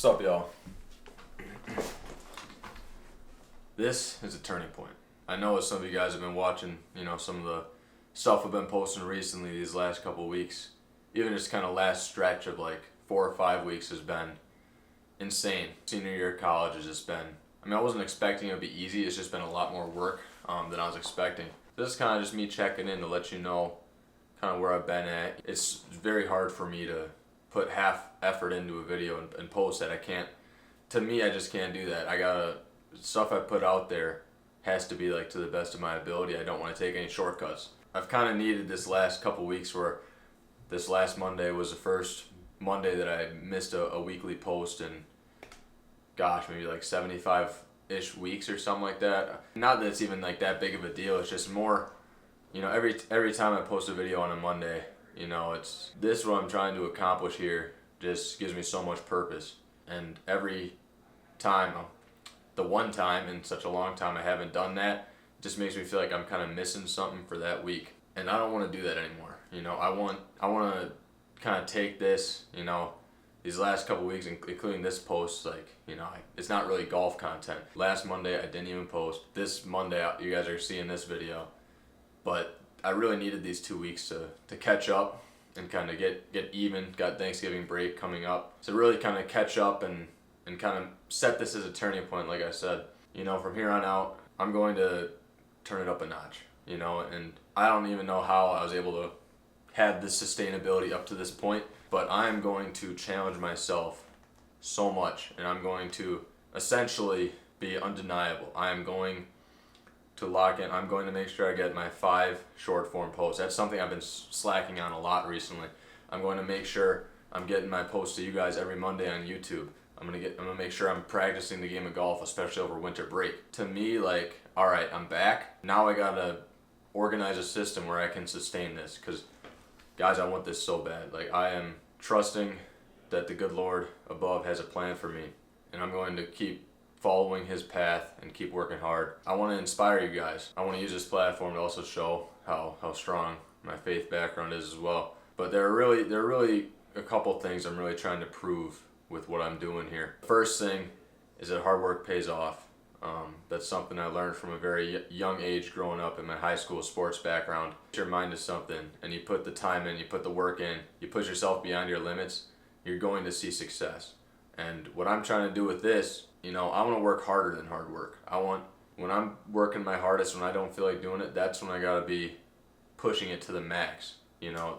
What's up, y'all? This is a turning point. I know as some of you guys have been watching, some of the stuff I've been posting recently these last couple weeks, even just kind of last stretch of like 4 or 5 weeks has been insane. Senior year of college has just been, I wasn't expecting it to be easy. It's just been a lot more work than I was expecting. This is kind of just me checking in to let you know kind of where I've been at. It's very hard for me to put half effort into a video and post that. I just can't do that. Stuff I put out there has to be like to the best of my ability. I don't want to take any shortcuts. I've kind of needed this last couple weeks where this last Monday was the first Monday that I missed a weekly post in, maybe like 75-ish weeks or something like that. Not that it's even like that big of a deal. It's just more, every time I post a video on a Monday, it's this what I'm trying to accomplish here just gives me so much purpose. And every time, the one time in such a long time I haven't done that, it just makes me feel like I'm kind of missing something for that week. And I don't want to do that anymore. I want to kind of take this, these last couple weeks, including this post, it's not really golf content. Last Monday I didn't even post. This Monday you guys are seeing this video, but I really needed these 2 weeks to catch up and kind of get even. Got Thanksgiving break coming up, so really kind of catch up and kind of set this as a turning point. Like I said, from here on out, I'm going to turn it up a notch, and I don't even know how I was able to have this sustainability up to this point, but I'm going to challenge myself so much, and I'm going to essentially be undeniable. I am going to lock in. I'm going to make sure I get my 5 short form posts. That's something I've been slacking on a lot recently. I'm going to make sure I'm getting my posts to you guys every Monday on YouTube. I'm gonna make sure I'm practicing the game of golf, especially over winter break. To me, all right, I'm back. Now I gotta organize a system where I can sustain this, because guys, I want this so bad. I am trusting that the good Lord above has a plan for me, and I'm going to keep following his path and keep working hard. I want to inspire you guys. I want to use this platform to also show how strong my faith background is as well. But there are really a couple things I'm really trying to prove with what I'm doing here. First thing is that hard work pays off. That's something I learned from a very young age growing up in my high school sports background. Put your mind to something and you put the time in, you put the work in, you push yourself beyond your limits, you're going to see success. And what I'm trying to do with this, I want to work harder than hard work. When I'm working my hardest, when I don't feel like doing it, that's when I gotta be pushing it to the max.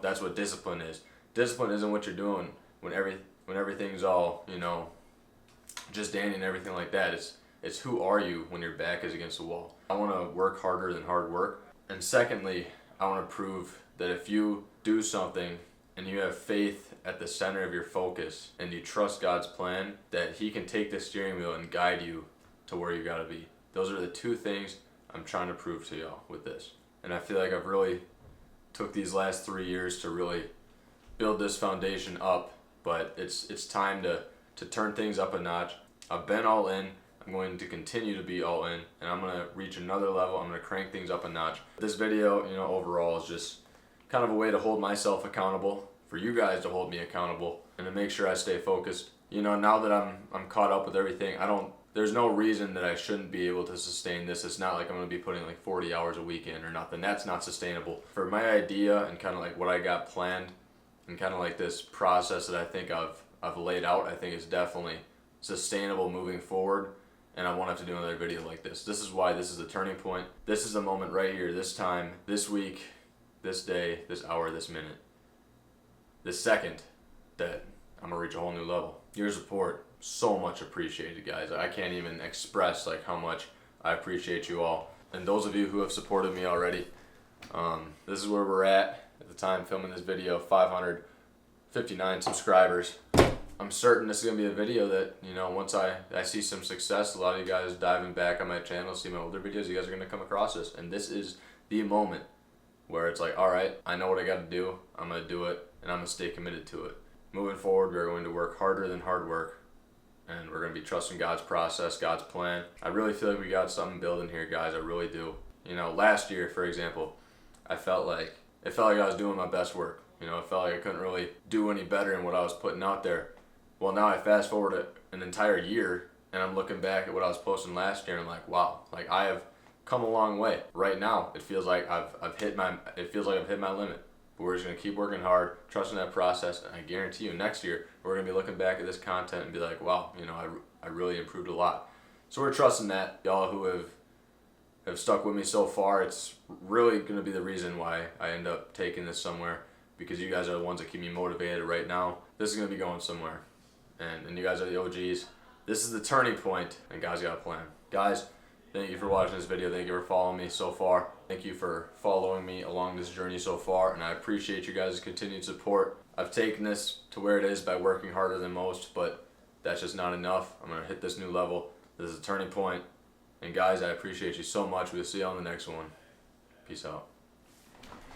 That's what discipline is. Discipline isn't what you're doing when everything's all, just dandy and everything like that. It's who are you when your back is against the wall. I want to work harder than hard work. And secondly, I want to prove that if you do something and you have faith at the center of your focus and you trust God's plan, that he can take the steering wheel and guide you to where you gotta be. Those are the 2 things I'm trying to prove to y'all with this. And I feel like I've really took these last 3 years to really build this foundation up, but it's time to turn things up a notch. I've been all in. I'm going to continue to be all in, and I'm going to reach another level. I'm going to crank things up a notch. This video, overall is just kind of a way to hold myself accountable, for you guys to hold me accountable, and to make sure I stay focused. Now that I'm caught up with everything, there's no reason that I shouldn't be able to sustain this. It's not like I'm going to be putting 40 hours a week in or nothing. That's not sustainable. For my idea and kind of what I got planned and kind of this process that I think I've laid out, I think is definitely sustainable moving forward. And I won't have to do another video like this. This is why this is the turning point. This is the moment right here, this time, this week, this day, this hour, this minute, this second, that I'm gonna reach a whole new level. Your support, so much appreciated, guys. I can't even express how much I appreciate you all. And those of you who have supported me already, this is where we're at the time filming this video, 559 subscribers. I'm certain this is going to be a video that, once I see some success, a lot of you guys diving back on my channel, see my older videos, you guys are going to come across this. And this is the moment where it's all right, I know what I got to do, I'm going to do it, and I'm going to stay committed to it. Moving forward, we're going to work harder than hard work, and we're going to be trusting God's process, God's plan. I really feel like we got something building here, guys, I really do. Last year, for example, it felt like I was doing my best work. It felt like I couldn't really do any better in what I was putting out there. Well, now I fast forward an entire year, and I'm looking back at what I was posting last year, and I'm like, wow, like I have come a long way. Right now, it feels like I've hit my limit. But we're just gonna keep working hard, trusting that process, and I guarantee you, next year we're gonna be looking back at this content and be like, wow, I really improved a lot. So we're trusting that. Y'all who have stuck with me so far, it's really gonna be the reason why I end up taking this somewhere, because you guys are the ones that keep me motivated right now. This is gonna be going somewhere, and you guys are the OGs. This is the turning point, and guys got a plan. Guys, thank you for watching this video. Thank you for following me so far. Thank you for following me along this journey so far, and I appreciate you guys' continued support. I've taken this to where it is by working harder than most, but that's just not enough. I'm gonna hit this new level. This is a turning point. And guys, I appreciate you so much. We'll see you on the next one. Peace out.